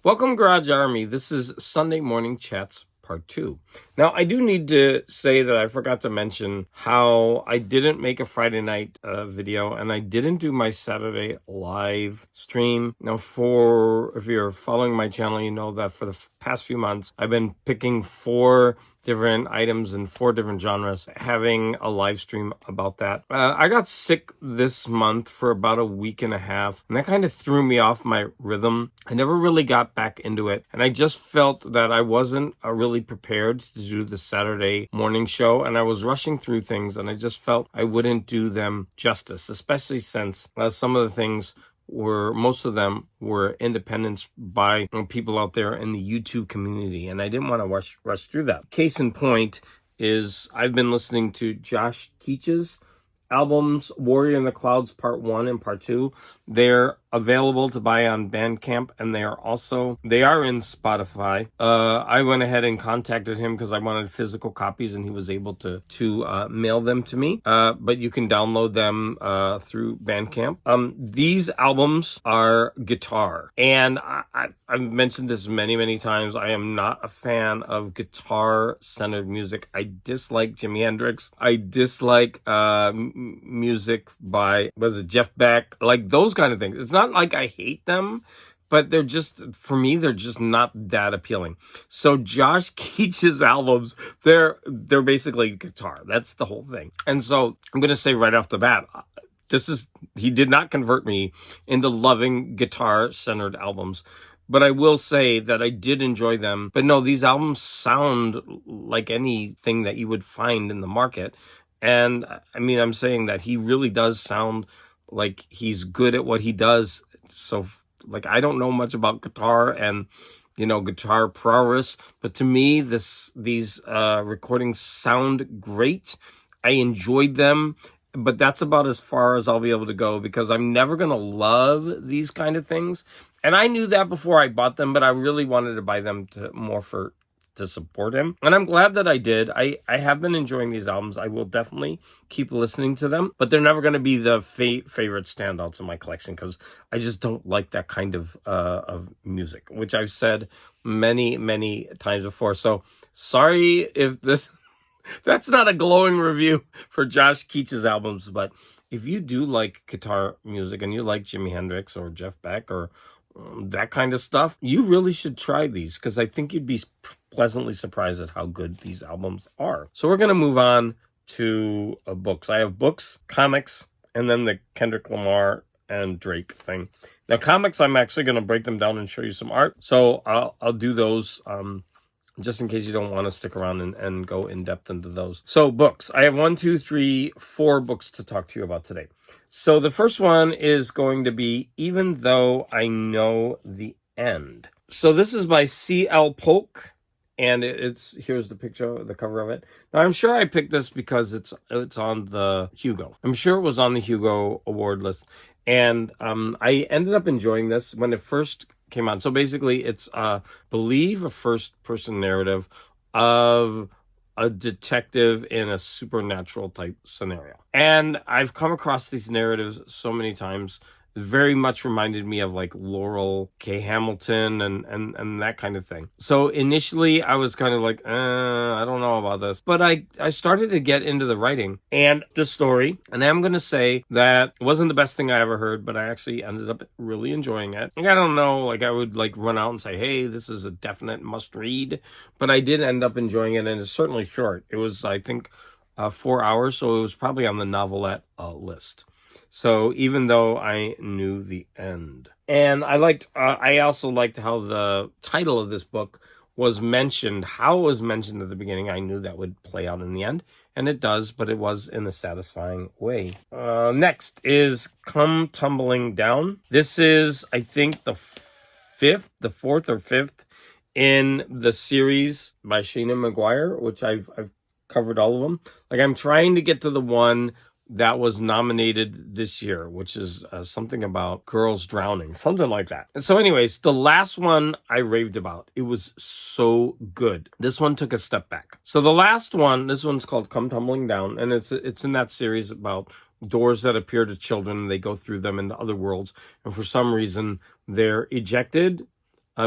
Welcome, Garage Army. This is Sunday Morning Chats Part 2. Now, I do need to say that I forgot to mention how I didn't make a Friday night video, and I didn't do my Saturday live stream. Now, if you're following my channel, you know that for the past few months, I've been picking 4 different items in 4 different genres, having a live stream about that. I got sick this month for about a week and a half, and that kind of threw me off my rhythm. I never really got back into it, and I just felt that I wasn't really prepared to do the Saturday morning show, and I was rushing through things, and I just felt I wouldn't do them justice, especially since some of the things most of them were independents by people out there in the YouTube community, and I didn't want to rush through that. Case in point is I've been listening to Josh Keach's albums, Warrior in the Clouds Part 1 and Part 2. They're available to buy on Bandcamp, and they are in Spotify. I went ahead and contacted him because I wanted physical copies, and he was able to mail them to me. But you can download them through Bandcamp. These albums are guitar, and I've mentioned this many times. I am not a fan of guitar-centered music. I dislike Jimi Hendrix. I dislike music by Jeff Beck, like those kind of things. It's not like I hate them, but they're just not that appealing. So Josh Keach's albums, they're basically guitar. That's the whole thing. And so I'm going to say right off the bat, he did not convert me into loving guitar-centered albums. But I will say that I did enjoy them. But no, these albums sound like anything that you would find in the market. And I mean, I'm saying that he really does sound like he's good at what he does. So, like, I don't know much about guitar and, guitar prowess, but to me, these recordings sound great. I enjoyed them, but that's about as far as I'll be able to go, because I'm never going to love these kind of things. And I knew that before I bought them, but I really wanted to buy them to support him. And I'm glad that I did. I have been enjoying these albums. I will definitely keep listening to them, but they're never going to be the favorite standouts in my collection, because I just don't like that kind of music, which I've said many times before. So sorry if that's not a glowing review for Josh Keach's albums, but if you do like guitar music and you like Jimi Hendrix or Jeff Beck or that kind of stuff, you really should try these, because I think you'd be pleasantly surprised at how good these albums are. So we're going to move on to books. I have books, comics, and then the Kendrick Lamar and Drake thing. Now, comics, I'm actually going to break them down and show you some art. So I'll do those just in case you don't want to stick around and go in depth into those. So books, I have 4 books to talk to you about today. So the first one is going to be Even Though I Know the End. So this is by C.L. Polk, and here's the picture, the cover of it. Now, I'm sure I picked this because it's on the Hugo. I'm sure it was on the Hugo award list. And I ended up enjoying this when it first came out. So basically, it's, believe, a first-person narrative of a detective in a supernatural type scenario. And I've come across these narratives so many times. It very much reminded me of like Laurel K. Hamilton and that kind of thing. So initially I was kind of like, I don't know about this. But I started to get into the writing and the story. And I'm going to say that it wasn't the best thing I ever heard, but I actually ended up really enjoying it. Like, I don't know, like I would like run out and say, hey, this is a definite must read. But I did end up enjoying it, and it's certainly short. It was, I think, 4 hours. So it was probably on the novelette list. So Even Though I Knew the End. And I also liked how the title of this book was mentioned, how it was mentioned at the beginning. I knew that would play out in the end, and it does, but it was in a satisfying way. Next is Come Tumbling Down. This is, I think, the 4th or 5th in the series by Shayna Maguire, which I've covered all of them. Like, I'm trying to get to the one that was nominated this year, which is something about girls drowning, something like that. And so anyways, the last one I raved about. It was so good. This one took a step back. So the last one, this one's called Come Tumbling Down, and it's in that series about doors that appear to children, and they go through them into other worlds, and for some reason they're ejected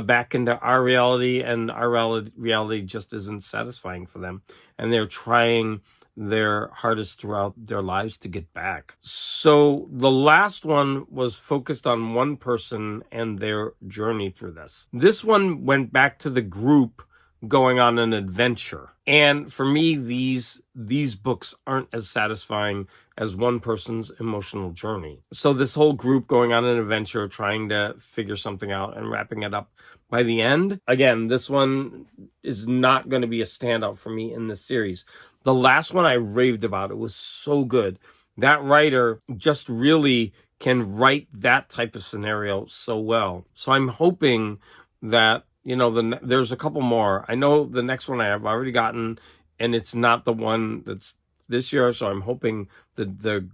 back into our reality, and our reality just isn't satisfying for them. And they're trying their hardest throughout their lives to get back. So the last one was focused on one person and their journey through this. This one went back to the group going on an adventure. And for me, these books aren't as satisfying as one person's emotional journey. So this whole group going on an adventure, trying to figure something out and wrapping it up by the end. Again, this one is not going to be a standout for me in this series. The last one I raved about. It was so good. That writer just really can write that type of scenario so well. So I'm hoping that, there's a couple more. I know the next one I have already gotten, and it's not the one that's this year. So I'm hoping that the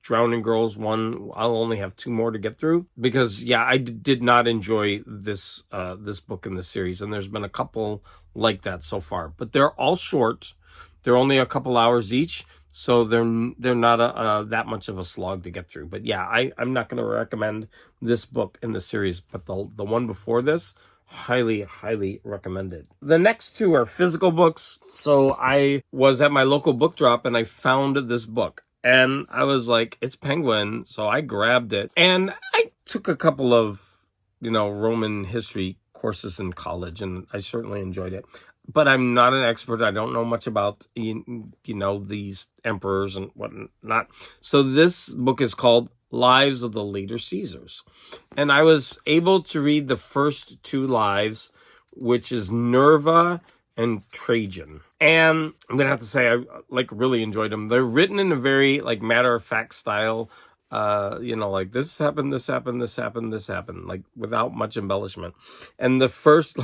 Drowning Girls one, I'll only have 2 more to get through, because I did not enjoy this book in the series, and there's been a couple like that so far, but they're all short. They're only a couple hours each, so they're not that much of a slog to get through. But I'm not going to recommend this book in the series, but the one before this, highly recommended. The next 2 are physical books. So I was at my local book drop and I found this book. And I was like, it's Penguin. So I grabbed it. And I took a couple of, Roman history courses in college, and I certainly enjoyed it. But I'm not an expert. I don't know much about, these emperors and whatnot. So this book is called Lives of the Later Caesars. And I was able to read the first 2 lives, which is Nerva and Trajan. And I'm going to have to say, I really enjoyed them. They're written in a very matter-of-fact style. This happened, without much embellishment. And the first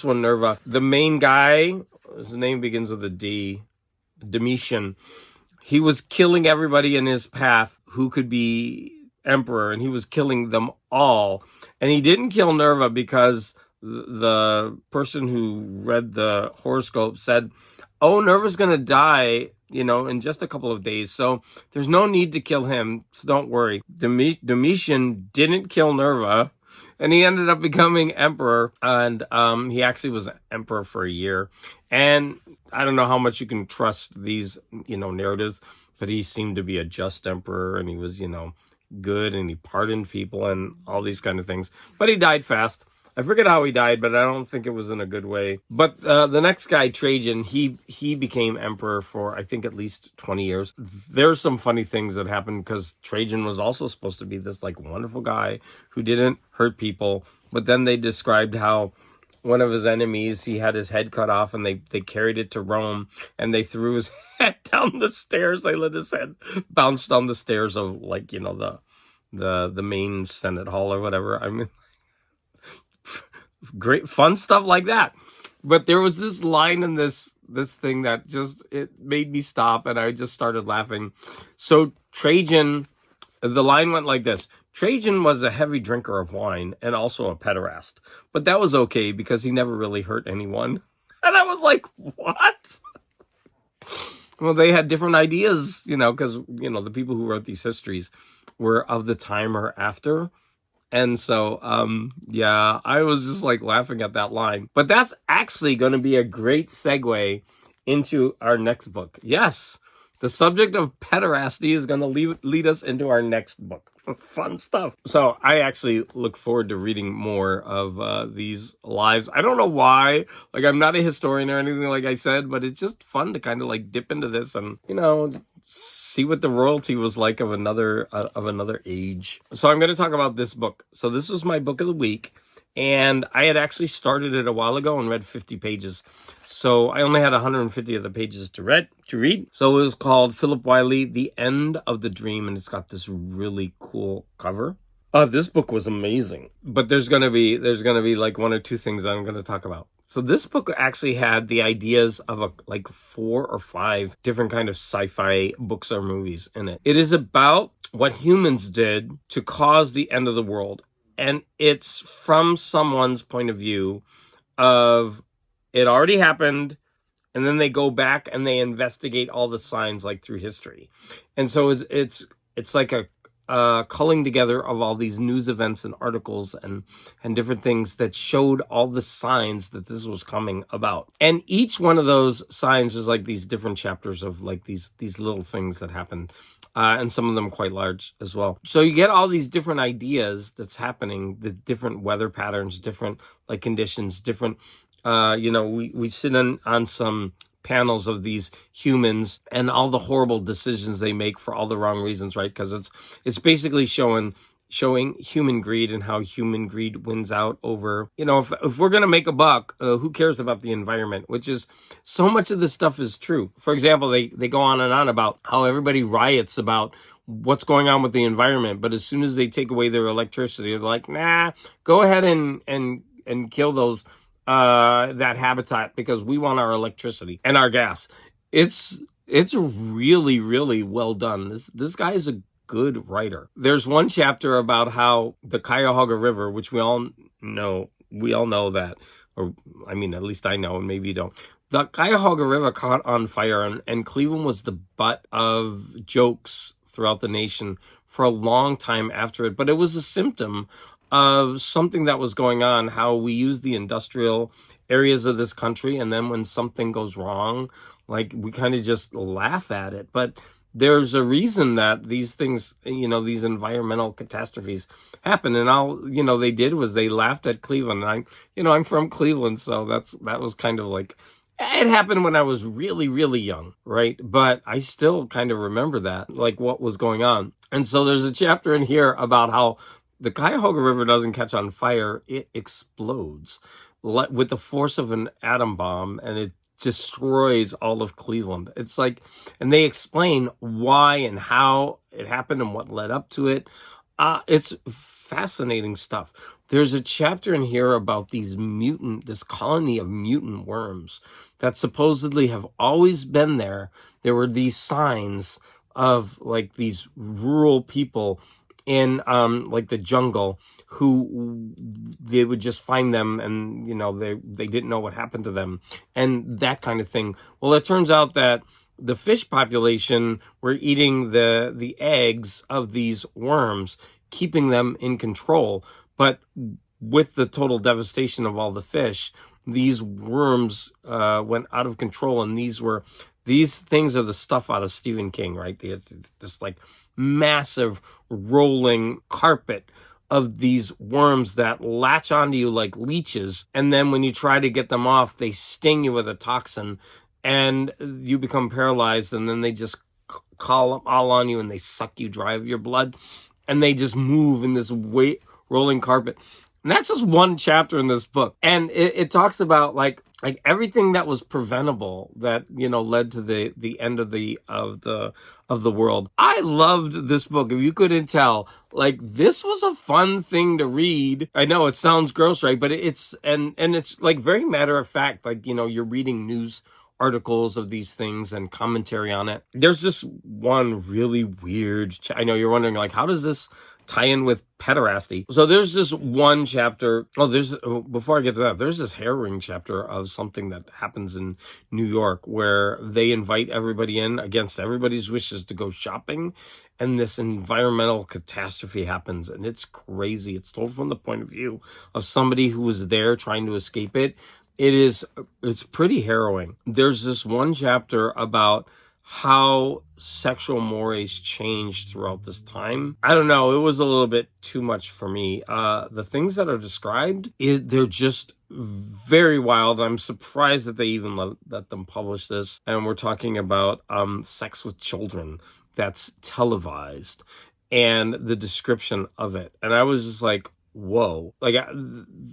one, Nerva, the main guy, his name begins with a D, Domitian. He was killing everybody in his path who could be emperor, and he was killing them all. And he didn't kill Nerva because the person who read the horoscope said, oh, Nerva's going to die, in just a couple of days. So there's no need to kill him. So don't worry. Domitian didn't kill Nerva, and he ended up becoming emperor. And he actually was emperor for a year. And I don't know how much you can trust these, narratives, but he seemed to be a just emperor, and he was, good, and he pardoned people and all these kind of things. But he died fast. I forget how he died, but I don't think it was in a good way. But the next guy, Trajan, he became emperor for, I think, at least 20 years. There's some funny things that happened, because Trajan was also supposed to be this wonderful guy who didn't hurt people. But then they described how one of his enemies, he had his head cut off, and they carried it to Rome, and they threw his head down the stairs. They let his head bounce down the stairs of the main Senate hall or whatever. I mean, great fun stuff like that. But there was this line in this thing that it made me stop, and I just started laughing. So Trajan, the line went like this: Trajan was a heavy drinker of wine and also a pederast, but that was okay because he never really hurt anyone. And I was like, what? Well, they had different ideas, because the people who wrote these histories were of the time or after. And so, I was just laughing at that line. But that's actually going to be a great segue into our next book. Yes, the subject of pederasty is going to lead us into our next book. Fun stuff. So I actually look forward to reading more of these lives. I don't know why. I'm not a historian or anything, like I said, but it's just fun to kind of dip into this and, see what the royalty was like of another age. So I'm going to talk about this book. So this was my book of the week, and I had actually started it a while ago and read 50 pages. So I only had 150 of the pages to read. So it was called Philip Wiley, The End of the Dream, and it's got this really cool cover. This book was amazing, but there's gonna be 1 or 2 things that I'm gonna talk about. So this book actually had the ideas of 4 or 5 different kind of sci-fi books or movies in it. It is about what humans did to cause the end of the world, and it's from someone's point of view of it already happened, and then they go back and they investigate all the signs through history, and so it's like a culling together of all these news events and articles and different things that showed all the signs that this was coming about. And each one of those signs is like these different chapters of like these little things that happened. And some of them quite large as well. So you get all these different ideas that's happening, the different weather patterns, different like conditions, different, we sit on some panels of these humans and all the horrible decisions they make for all the wrong reasons, right? Because it's basically showing human greed and how human greed wins out over, if we're going to make a buck, who cares about the environment, which is so much of this stuff is true. For example, they go on and on about how everybody riots about what's going on with the environment. But as soon as they take away their electricity, they're like, nah, go ahead and kill those, that habitat because we want our electricity and our gas. It's really, really well done. This guy is a good writer. There's one chapter about how the Cuyahoga River, which we all know that, or I mean, at least I know, and maybe you don't. The Cuyahoga River caught on fire, and Cleveland was the butt of jokes throughout the nation for a long time after it. But it was a symptom of something that was going on, how we use the industrial areas of this country, and then when something goes wrong, like we kind of just laugh at it. But there's a reason that these things, these environmental catastrophes happen. And all, they did was they laughed at Cleveland. And I'm from Cleveland, so that was kind of like, it happened when I was really, really young, right? But I still kind of remember that, like what was going on. And so there's a chapter in here about how the Cuyahoga River doesn't catch on fire, it explodes with the force of an atom bomb, and it destroys all of Cleveland. It's like, and they explain why and how it happened and what led up to it. It's fascinating stuff. There's a chapter in here about this colony of mutant worms that supposedly have always been there. There were these signs of like these rural people in like the jungle who they would just find them, and they didn't know what happened to them and that kind of thing. Well, it turns out that the fish population were eating the eggs of these worms, keeping them in control. But with the total devastation of all the fish, these worms went out of control, and these things are the stuff out of Stephen King, right? This like massive rolling carpet of these worms that latch onto you like leeches. And then when you try to get them off, they sting you with a toxin and you become paralyzed. And then they just call all on you and they suck you dry of your blood. And they just move in this rolling carpet. And that's just one chapter in this book. And it talks about like everything that was preventable that, led to the end of the world. I loved this book. If you couldn't tell, like this was a fun thing to read. I know it sounds gross, right? But it's like very matter of fact, like, you're reading news articles of these things and commentary on it. There's this one really weird, I know you're wondering like, how does this tie in with pederasty? So there's this one chapter. Before I get to that, there's this harrowing chapter of something that happens in New York where they invite everybody in against everybody's wishes to go shopping, and this environmental catastrophe happens, and it's crazy. It's told from the point of view of somebody who was there trying to escape it. It's pretty harrowing. There's this one chapter about how sexual mores changed throughout this time. I don't know. It was a little bit too much for me. The things that are described, they're just very wild. I'm surprised that they even let them publish this. And we're talking about sex with children that's televised and the description of it. And I was just like, whoa. Like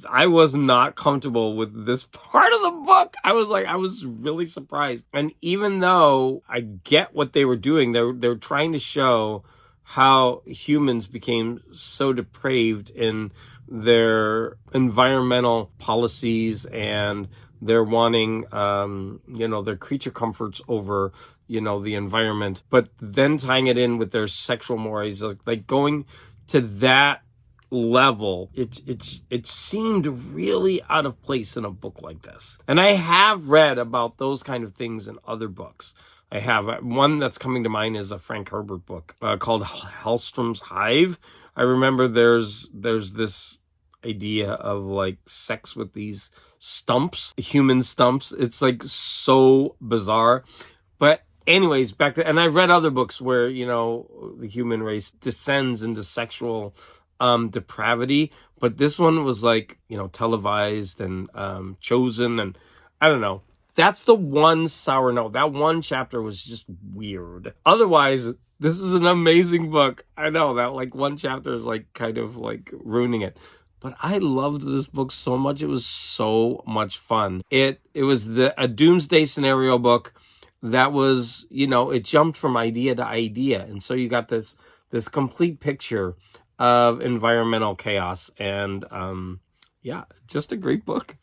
I was not comfortable with this part of the book. I was really surprised. And even though I get what they were doing, they're trying to show how humans became so depraved in their environmental policies, and they're wanting, their creature comforts over, the environment, but then tying it in with their sexual mores, like going to that level, it seemed really out of place in a book like this. And I have read about those kind of things in other books. I have. One that's coming to mind is a Frank Herbert book called Hellstrom's Hive. I remember there's this idea of like sex with these stumps, human stumps. It's like so bizarre. But anyways, back to, and I've read other books where, you know, the human race descends into sexual depravity, but this one was like, you know, televised and chosen, and I don't know. That's the one sour note. That one chapter was just weird. Otherwise, this is an amazing book. I know that like one chapter is like kind of like ruining it. But I loved this book so much. It was so much fun. It was a doomsday scenario book that was, you know, it jumped from idea to idea. And so you got this complete picture of environmental chaos. And yeah, just a great book,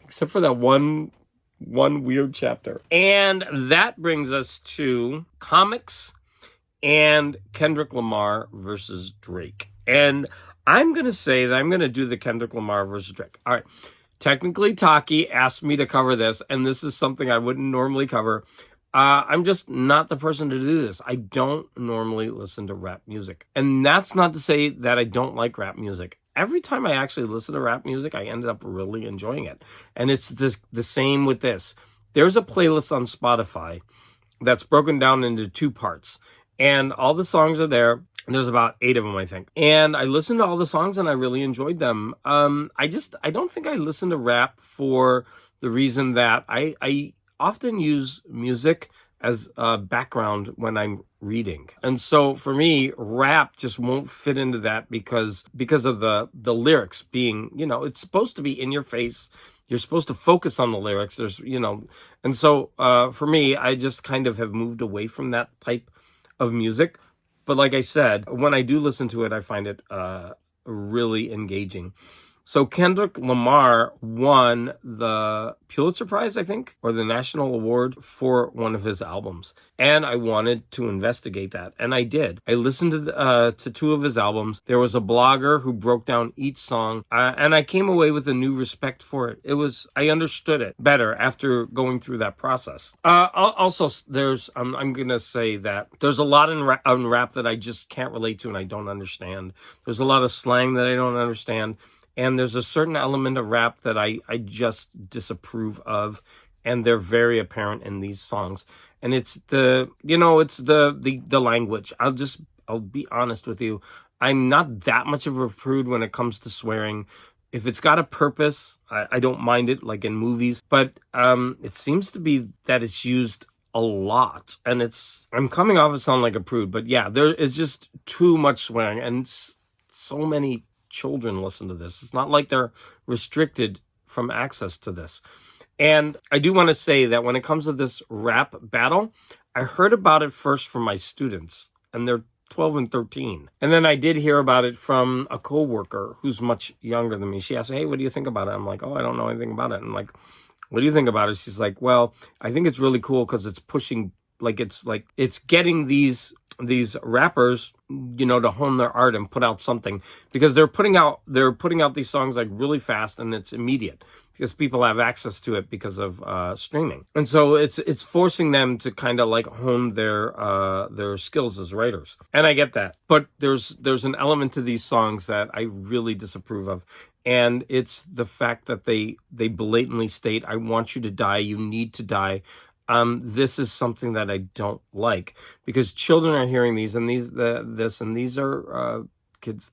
except for that one weird chapter. And that brings us to comics and Kendrick Lamar versus Drake. And I'm going to say that I'm going to do the Kendrick Lamar versus Drake. All right. Technically, Taki asked me to cover this, and this is something I wouldn't normally cover. I'm just not the person to do this. I don't normally listen to rap music. And that's not to say that I don't like rap music. Every time I actually listen to rap music, I ended up really enjoying it. And it's the same with this. There's a playlist on Spotify that's broken down into 2 parts. And all the songs are there. There's about 8 of them, I think. And I listened to all the songs and I really enjoyed them. I don't think I listen to rap for the reason that I often use music as a background when I'm reading. And so for me, rap just won't fit into that because of the lyrics being, you know, it's supposed to be in your face. You're supposed to focus on the lyrics. There's, you know, and so for me, I just kind of have moved away from that type of music. But like I said, when I do listen to it, I find it really engaging. So Kendrick Lamar won the Pulitzer Prize, I think, or the National Award for one of his albums. And I wanted to investigate that, and I did. I listened to 2 of his albums. There was a blogger who broke down each song, and I came away with a new respect for it. I understood it better after going through that process. Also, I'm going to say that there's a lot in rap that I just can't relate to and I don't understand. There's a lot of slang that I don't understand. And there's a certain element of rap that I just disapprove of, and they're very apparent in these songs. And it's the language. I'll be honest with you. I'm not that much of a prude when it comes to swearing. If it's got a purpose, I don't mind it, like in movies. But it seems to be that it's used a lot, and I'm coming off as sounding like a prude. But yeah, there is just too much swearing, and so many children listen to this. It's not like they're restricted from access to this. And I do want to say that when it comes to this rap battle, I heard about it first from my students, and they're 12 and 13. And then I did hear about it from a coworker who's much younger than me. She asked, "Hey, what do you think about it?" I'm like, "Oh, I don't know anything about it." And like, "What do you think about it?" She's like, "Well, I think it's really cool because it's pushing, it's getting these rappers, you know, to hone their art and put out something, because they're putting out these songs like really fast, and it's immediate because people have access to it because of streaming. And so it's forcing them to kind of like hone their skills as writers. And I get that. But there's an element to these songs that I really disapprove of. And it's the fact that they blatantly state, "I want you to die. You need to die." This is something that I don't like, because children are hearing these, and these are kids,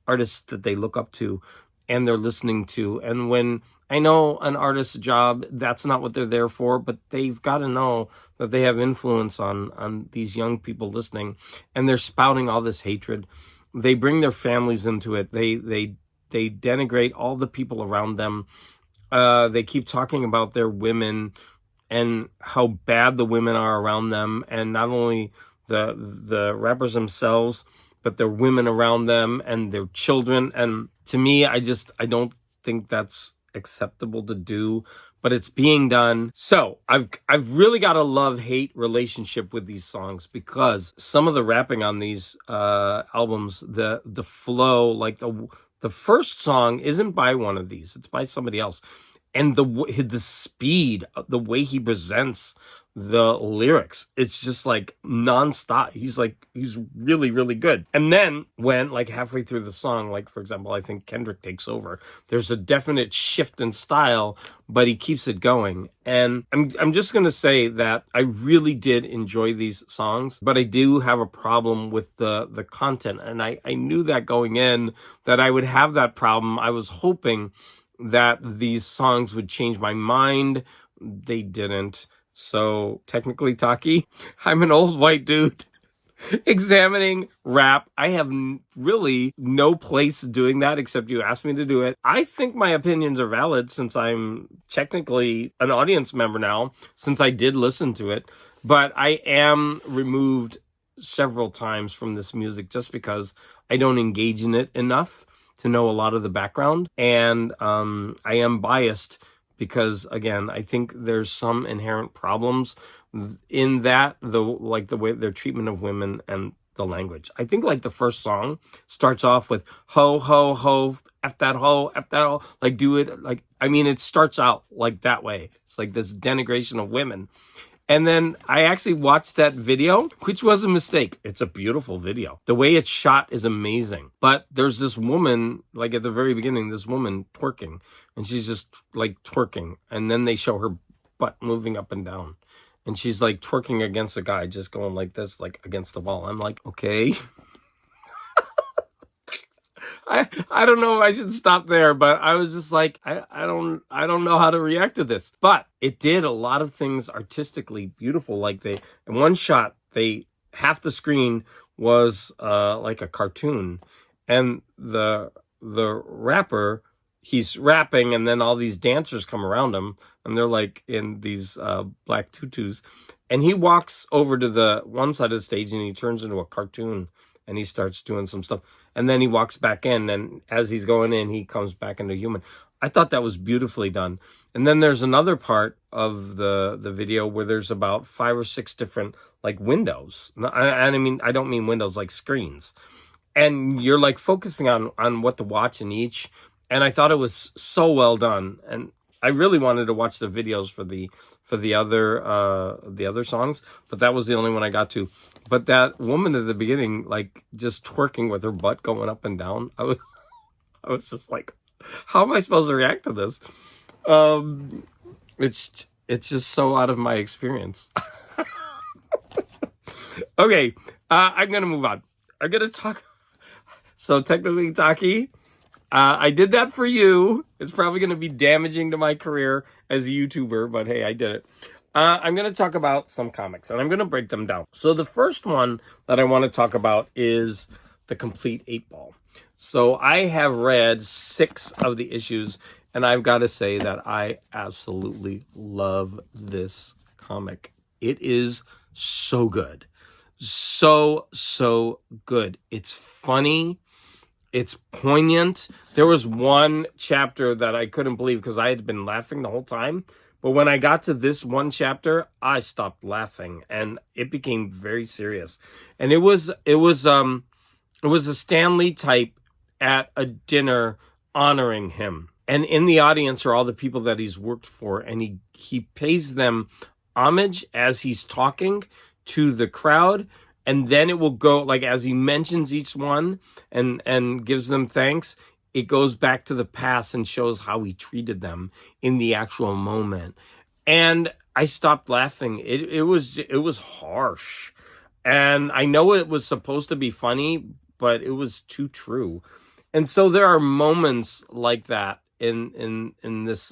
artists that they look up to and they're listening to. And when I know an artist's job, that's not what they're there for, but they've got to know that they have influence on these young people listening, and they're spouting all this hatred. They bring their families into it. They denigrate all the people around them. They keep talking about their women and how bad the women are around them, and not only the rappers themselves, but their women around them and their children. And to me, I don't think that's acceptable to do, but it's being done. So I've really got a love-hate relationship with these songs, because some of the rapping on these albums, the flow, like the first song isn't by one of these, it's by somebody else. And the speed, the way he presents the lyrics. It's just like nonstop. He's really, really good. And then when like halfway through the song, like for example, I think Kendrick takes over, there's a definite shift in style, but he keeps it going. And I'm just going to say that I really did enjoy these songs, but I do have a problem with the content. And I knew that going in that I would have that problem. I was hoping that these songs would change my mind. They didn't. So technically, Taki, I'm an old white dude examining rap. I have really no place doing that except you asked me to do it. I think my opinions are valid since I'm technically an audience member now, since I did listen to it. But I am removed several times from this music just because I don't engage in it enough to know a lot of the background. And I am biased because, again, I think there's some inherent problems in that, the way their treatment of women and the language. I think like the first song starts off with ho, ho, ho, F that ho, like do it. Like, I mean, it starts out like that way. It's like this denigration of women. And then I actually watched that video, which was a mistake. It's a beautiful video. The way it's shot is amazing. But there's this woman, like at the very beginning, this woman twerking. And she's just like twerking. And then they show her butt moving up and down. And she's like twerking against a guy, just going like this, like against the wall. I'm like, okay. I don't know if I should stop there, but I was just like, I don't know how to react to this. But it did a lot of things artistically beautiful. Like in one shot, half the screen was like a cartoon, and the rapper, he's rapping, and then all these dancers come around him, and they're like in these black tutus, and he walks over to the one side of the stage and he turns into a cartoon and he starts doing some stuff. And then he walks back in, and as he's going in, he comes back into human. I thought that was beautifully done. And then there's another part of the video where there's about 5 or 6 different like windows. And I mean, I don't mean windows, like screens. And you're like focusing on what to watch in each. And I thought it was so well done. And I really wanted to watch the videos for the other songs, but that was the only one I got to. But that woman at the beginning, like just twerking with her butt going up and down, I was just like, how am I supposed to react to this? It's just so out of my experience. Okay, I'm gonna move on. I'm gonna talk. So technically, Taki, I did that for you. It's probably going to be damaging to my career as a YouTuber, but hey, I did it. I'm going to talk about some comics, and I'm going to break them down. So the first one that I want to talk about is The Complete 8-Ball. So I have read 6 of the issues, and I've got to say that I absolutely love this comic. It is so good. So good. It's funny. It's poignant. There was one chapter that I couldn't believe because I had been laughing the whole time. But when I got to this one chapter, I stopped laughing and it became very serious. And it was a Stan Lee type at a dinner honoring him. And in the audience are all the people that he's worked for, and he pays them homage as he's talking to the crowd. And then it will go, like, as he mentions each one and gives them thanks, it goes back to the past and shows how he treated them in the actual moment. And I stopped laughing. It was harsh. And I know it was supposed to be funny, but it was too true. And so there are moments like that in this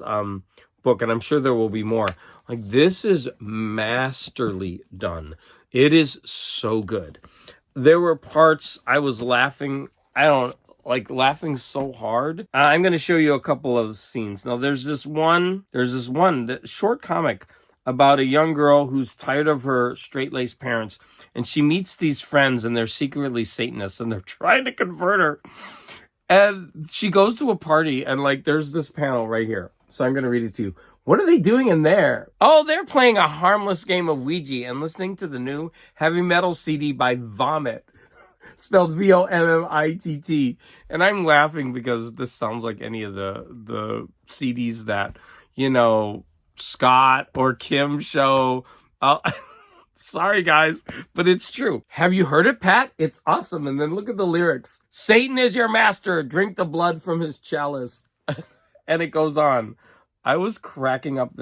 book, and I'm sure there will be more. Like, this is masterly done. It is so good. There were parts I was laughing. Laughing so hard. I'm going to show you a couple of scenes. Now, there's this one short comic about a young girl who's tired of her straight-laced parents, and she meets these friends, and they're secretly Satanists, and they're trying to convert her. And she goes to a party, and like, there's this panel right here. So I'm going to read it to you. What are they doing in there? Oh, they're playing a harmless game of Ouija and listening to the new heavy metal CD by Vomit, spelled VOMMITT. And I'm laughing because this sounds like any of the CDs that, Scott or Kim show Sorry, guys, but it's true. Have you heard it, Pat? It's awesome. And then look at the lyrics. Satan is your master. Drink the blood from his chalice. And it goes on. I was cracking up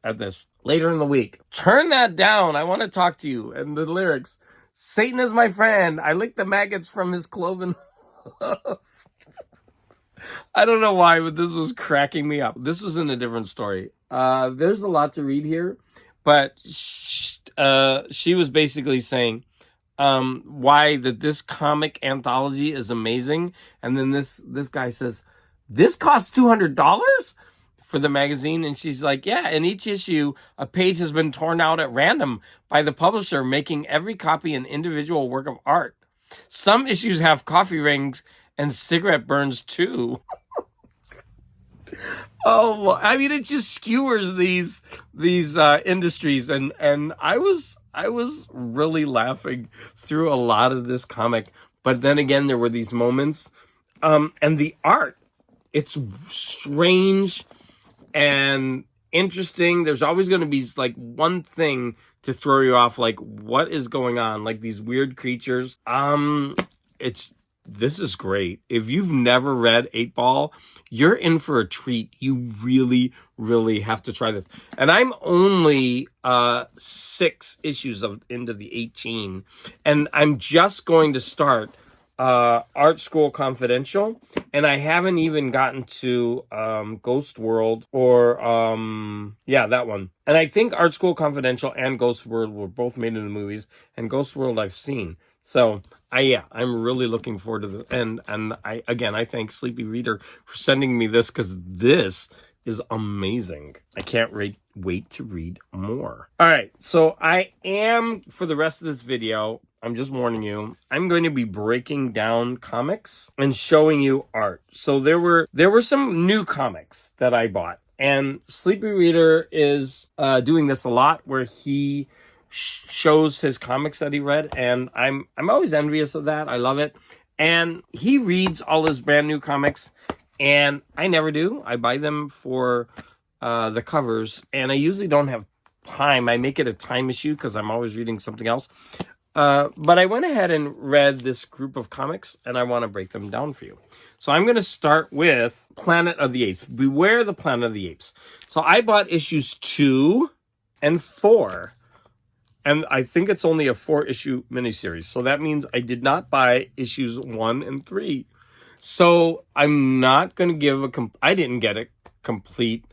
at this later in the week. Turn that down. I want to talk to you. And the lyrics. Satan is my friend. I lick the maggots from his cloven hoof. I don't know why, but this was cracking me up. This was in a different story. There's a lot to read here, but she was basically saying why that this comic anthology is amazing, and then this guy says, "This costs $200 for the magazine," and she's like, "Yeah, in each issue, a page has been torn out at random by the publisher, making every copy an individual work of art. Some issues have coffee rings and cigarette burns too." Oh, I mean, it just skewers these industries, and I was really laughing through a lot of this comic. But then again, there were these moments, and the art, it's strange and interesting. There's always going to be like one thing to throw you off, like what is going on, like these weird creatures. This is great. If you've never read 8 Ball, you're in for a treat. You really, really have to try this. And I'm only 6 issues into the 18, and I'm just going to start Art School Confidential, and I haven't even gotten to Ghost World or yeah, that one. And I think Art School Confidential and Ghost World were both made into movies, and Ghost World I've seen. So I'm really looking forward to this. And I thank Sleepy Reader for sending me this, because this is amazing. I can't wait to read more. All right, so I am, for the rest of this video, I'm just warning you, I'm going to be breaking down comics and showing you art. So there were some new comics that I bought, and Sleepy Reader is doing this a lot, where he shows his comics that he read, and I'm always envious of that. I love it. And he reads all his brand new comics, and I never do. I buy them for the covers, and I usually don't have time. I make it a time issue because I'm always reading something else. But I went ahead and read this group of comics, and I want to break them down for you. So I'm going to start with Planet of the Apes. Beware the Planet of the Apes. So I bought issues 2 and 4. And I think it's only a 4-issue miniseries. So that means I did not buy issues 1 and 3. So I'm not going to give I didn't get a complete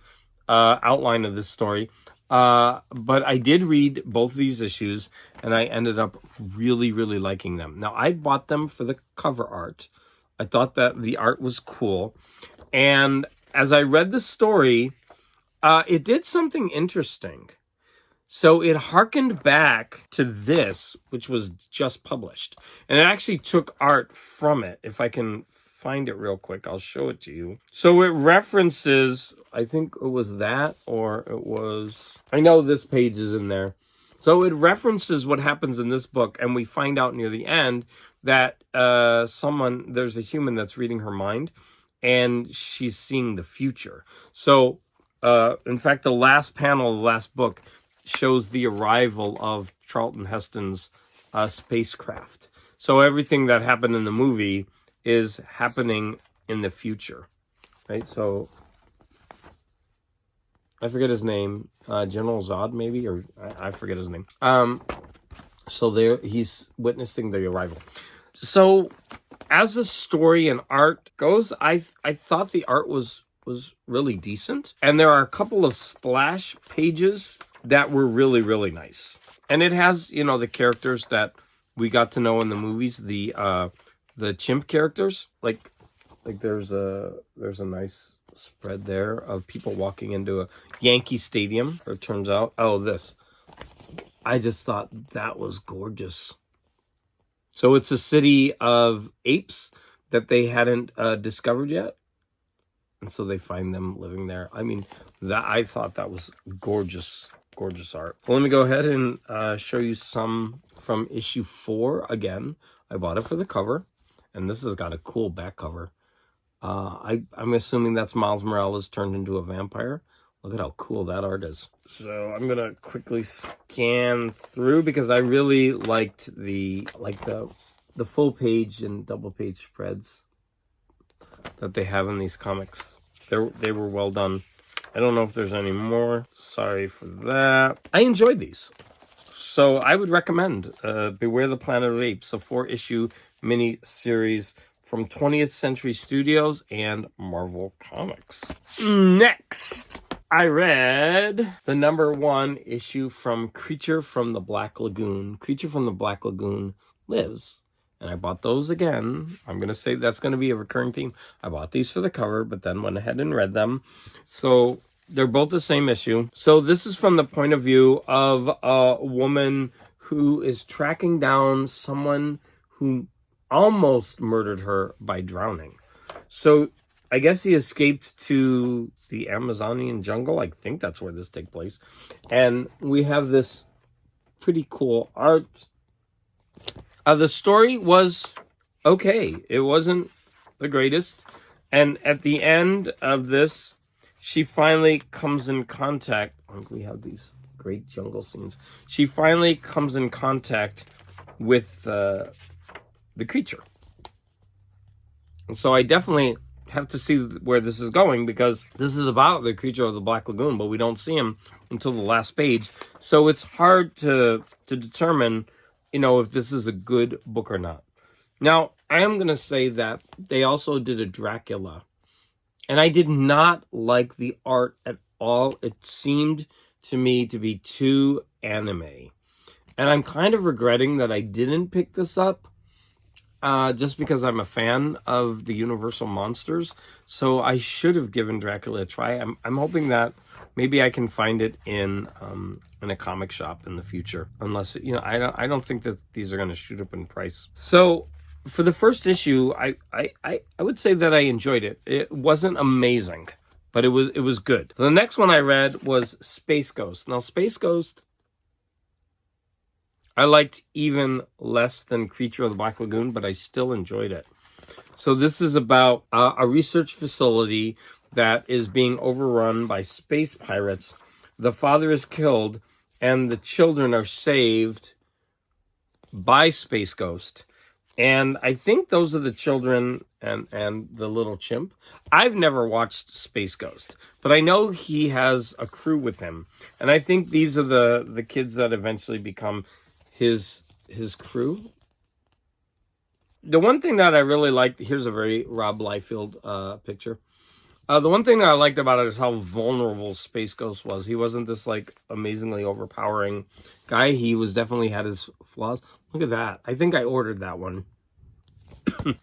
outline of this story. But I did read both these issues, and I ended up really, really liking them. Now, I bought them for the cover art. I thought that the art was cool. And as I read the story, it did something interesting. So it harkened back to this, which was just published. And it actually took art from it. If I can find it real quick, I'll show it to you. So it references, I think it was that, or it was, I know this page is in there. So it references what happens in this book, and we find out near the end that there's a human that's reading her mind, and she's seeing the future. So, in fact, the last panel of the last book shows the arrival of Charlton Heston's spacecraft. So everything that happened in the movie is happening in the future, right? So I forget his name, General Zod maybe, or I forget his name. So there he's witnessing the arrival. So as the story and art goes, I thought the art was really decent, and there are a couple of splash pages that were really, really nice. And it has, the characters that we got to know in the movies, the chimp characters. Like there's a nice spread there of people walking into a Yankee Stadium. It turns out, this. I just thought that was gorgeous. So it's a city of apes that they hadn't discovered yet. And so they find them living there. I mean, I thought that was gorgeous. Gorgeous art. Well, let me go ahead and show you some from issue 4 again. I bought it for the cover, and this has got a cool back cover. I'm assuming that's Miles Morales turned into a vampire. Look at how cool that art is. So I'm gonna quickly scan through because I really liked the full page and double page spreads that they have in these comics. They were well done. I don't know if there's any more. Sorry for that. I enjoyed these. So I would recommend Beware the Planet of Apes, a 4-issue mini-series from 20th Century Studios and Marvel Comics. Next, I read the #1 issue from Creature from the Black Lagoon. Creature from the Black Lagoon lives. And I bought those again. I'm going to say that's going to be a recurring theme. I bought these for the cover, but then went ahead and read them. So they're both the same issue. So this is from the point of view of a woman who is tracking down someone who almost murdered her by drowning. So I guess he escaped to the Amazonian jungle. I think that's where this takes place. And we have this pretty cool art. The story was okay. It wasn't the greatest. And at the end of this, she finally comes in contact. We have these great jungle scenes. She finally comes in contact with the creature. And so I definitely have to see where this is going, because this is about the Creature of the Black Lagoon, but we don't see him until the last page. So it's hard to determine, if this is a good book or not. Now, I am going to say that they also did a Dracula, and I did not like the art at all. It seemed to me to be too anime. And I'm kind of regretting that I didn't pick this up, just because I'm a fan of the Universal monsters. So I should have given Dracula a try. I'm hoping that maybe I can find it in a comic shop in the future. Unless, I don't think that these are going to shoot up in price. So for the first issue, I would say that I enjoyed it. It wasn't amazing, but it was good. The next one I read was Space Ghost. Now, Space Ghost, I liked even less than Creature of the Black Lagoon, but I still enjoyed it. So this is about a research facility that is being overrun by space pirates. The father is killed, and the children are saved by Space Ghost. And I think those are the children and the little chimp. I've never watched Space Ghost, but I know he has a crew with him. And I think these are the kids that eventually become his crew. The one thing that I really liked, here's a very Rob Liefeld picture. The one thing that I liked about it is how vulnerable Space Ghost was. He wasn't this amazingly overpowering guy. He definitely had his flaws. Look at that. I think I ordered that one.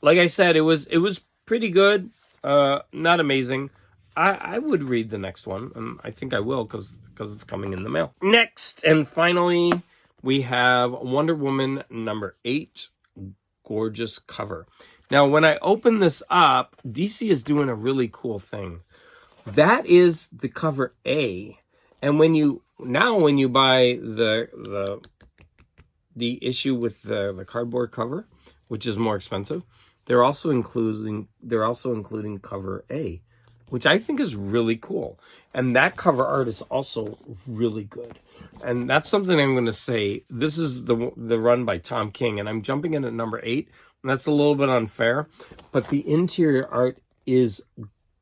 Like I said, it was pretty good. Not amazing. I would read the next one, and I think I will because it's coming in the mail. Next and finally, we have Wonder Woman #8, gorgeous cover. Now, when I open this up, DC is doing a really cool thing. That is the cover A, and when you buy the issue with the cardboard cover, which is more expensive, they're also including cover A, which I think is really cool. And that cover art is also really good. And that's something I'm going to say. This is the run by Tom King, and I'm jumping in at #8. And that's a little bit unfair, but the interior art is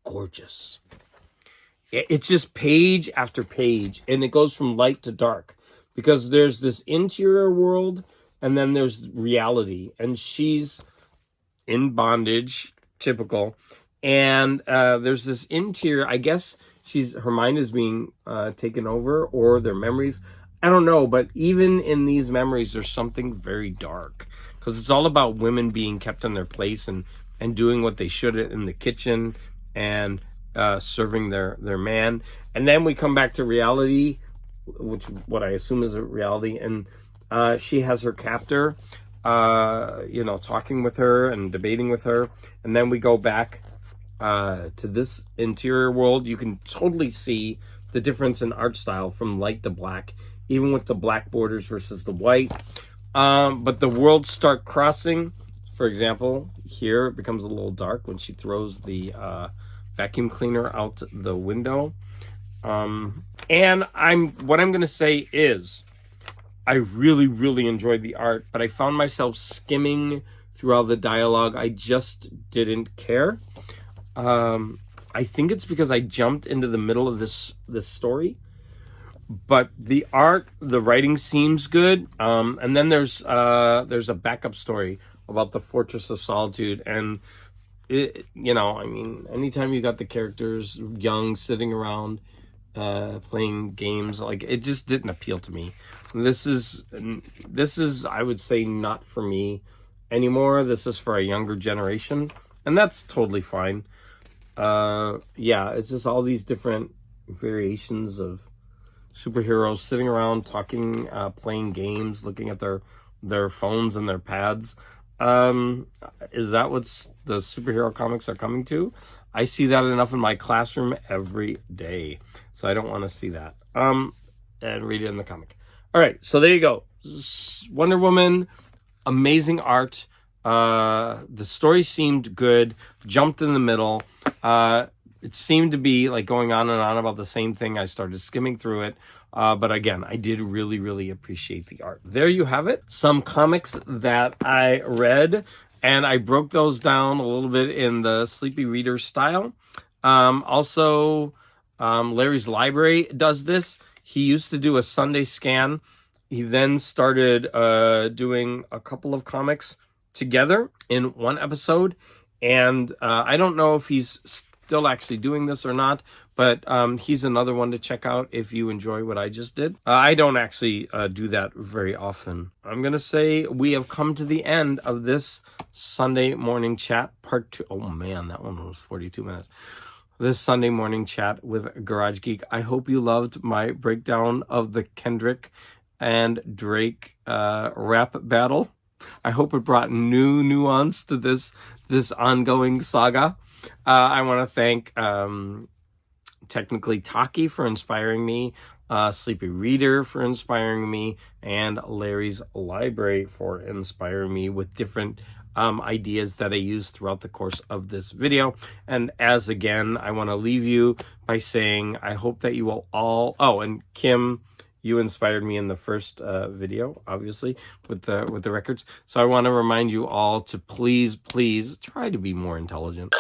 gorgeous. It's just page after page, and it goes from light to dark, because there's this interior world, and then there's reality, and she's in bondage, typical, and there's this interior, I guess her mind is being taken over, or their memories, I don't know, but even in these memories, there's something very dark, because it's all about women being kept in their place and doing what they should in the kitchen and serving their man. And then we come back to reality, what I assume is a reality, and she has her captor, talking with her and debating with her. And then we go back to this interior world. You can totally see the difference in art style from light to black, even with the black borders versus the white. But the worlds start crossing. For example, here it becomes a little dark when she throws the vacuum cleaner out the window. And what I'm going to say is I really, really enjoyed the art, but I found myself skimming through all the dialogue. I just didn't care. I think it's because I jumped into the middle of this story. But the art, the writing seems good. And then there's a backup story about the Fortress of Solitude. And, I mean, anytime you got the characters young, sitting around, playing games, like, it just didn't appeal to me. This is, I would say, not for me anymore. This is for a younger generation. And that's totally fine. Yeah, it's just all these different variations of superheroes sitting around talking, playing games, looking at their phones and their pads. Is that what the superhero comics are coming to? I see that enough in my classroom every day, so I don't want to see that. And read it in the comic. All right, so there you go. Wonder Woman, amazing art. The story seemed good. Jumped in the middle. It seemed to be like going on and on about the same thing. I started skimming through it. But again, I did really, really appreciate the art. There you have it. Some comics that I read, and I broke those down a little bit in the Sleepy Reader style. Also, Larry's Library does this. He used to do a Sunday scan. He then started doing a couple of comics together in one episode. And I don't know if he's still actually doing this or not, but he's another one to check out if you enjoy what I just did. I don't actually do that very often. I'm going to say we have come to the end of this Sunday morning chat, part 2. Oh man, that one was 42 minutes. This Sunday morning chat with Garage Geek. I hope you loved my breakdown of the Kendrick and Drake rap battle. I hope it brought new nuance to this ongoing saga. I want to thank Technically Taki for inspiring me, Sleepy Reader for inspiring me, and Larry's Library for inspiring me with different ideas that I use throughout the course of this video. And as again, I want to leave you by saying I hope that you will all... Oh, and Kim, you inspired me in the first video, obviously, with the records. So I want to remind you all to please try to be more intelligent.